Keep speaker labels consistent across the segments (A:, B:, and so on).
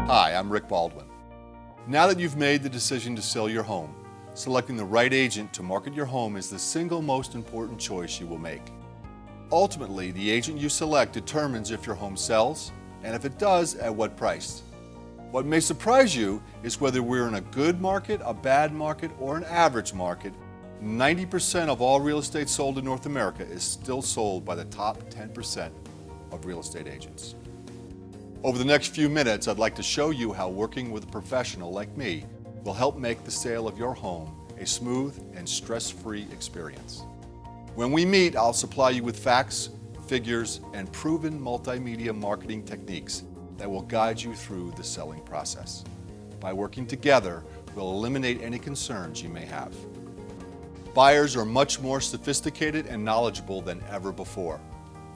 A: Hi, I'm Rick Baldwin. Now that you've made the decision to sell your home, selecting the right agent to market your home is the single most important choice you will make. Ultimately, the agent you select determines if your home sells, and if it does, at what price. What may surprise you is whether we're in a good market, a bad market, or an average market, 90% of all real estate sold in North America is still sold by the top 10% of real estate agents. Over the next few minutes, I'd like to show you how working with a professional like me will help make the sale of your home a smooth and stress-free experience. When we meet, I'll supply you with facts, figures, and proven multimedia marketing techniques that will guide you through the selling process. By working together, we'll eliminate any concerns you may have. Buyers are much more sophisticated and knowledgeable than ever before.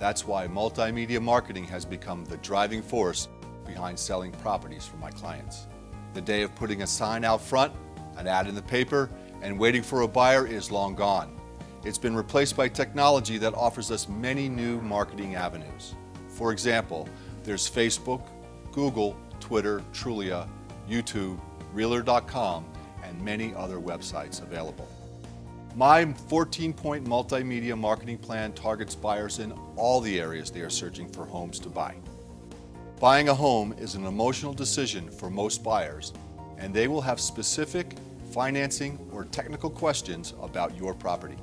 A: That's why multimedia marketing has become the driving force behind selling properties for my clients. The day of putting a sign out front, an ad in the paper, and waiting for a buyer is long gone. It's been replaced by technology that offers us many new marketing avenues. For example, there's Facebook, Google, Twitter, Trulia, YouTube, Realtor.com, and many other websites available. My 14-point multimedia marketing plan targets buyers in all the areas they are searching for homes to buy. Buying a home is an emotional decision for most buyers, and they will have specific financing or technical questions about your property.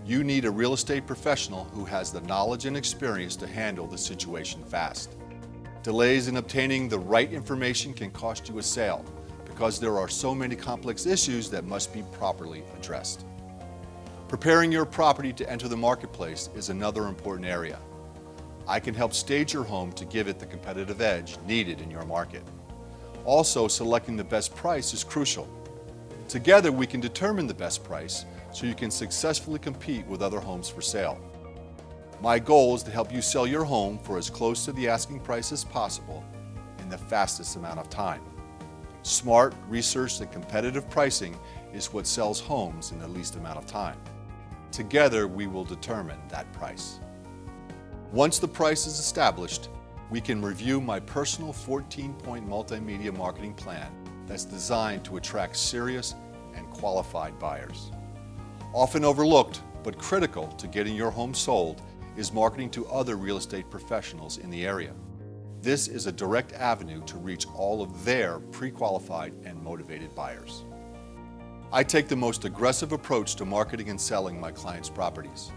A: You need a real estate professional who has the knowledge and experience to handle the situation fast. Delays in obtaining the right information can cost you a sale because there are so many complex issues that must be properly addressed. Preparing your property to enter the marketplace is another important area. I can help stage your home to give it the competitive edge needed in your market. Also, selecting the best price is crucial. Together, we can determine the best price so you can successfully compete with other homes for sale. My goal is to help you sell your home for as close to the asking price as possible in the fastest amount of time. Smart, researched, and competitive pricing is what sells homes in the least amount of time. Together, we will determine that price. Once the price is established, we can review my personal 14-point multimedia marketing plan that's designed to attract serious and qualified buyers. Often overlooked, but critical to getting your home sold, is marketing to other real estate professionals in the area. This is a direct avenue to reach all of their pre-qualified and motivated buyers. I take the most aggressive approach to marketing and selling my clients' properties.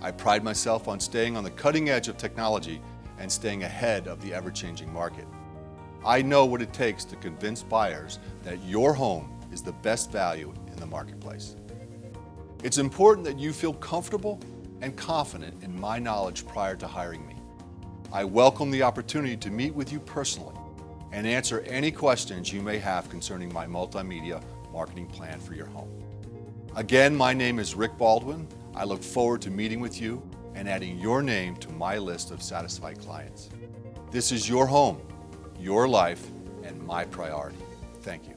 A: I pride myself on staying on the cutting edge of technology and staying ahead of the ever-changing market. I know what it takes to convince buyers that your home is the best value in the marketplace. It's important that you feel comfortable and confident in my knowledge prior to hiring me. I welcome the opportunity to meet with you personally and answer any questions you may have concerning my multimedia marketing plan for your home. Again, my name is Rick Baldwin. I look forward to meeting with you and adding your name to my list of satisfied clients. This is your home, your life, and my priority. Thank you.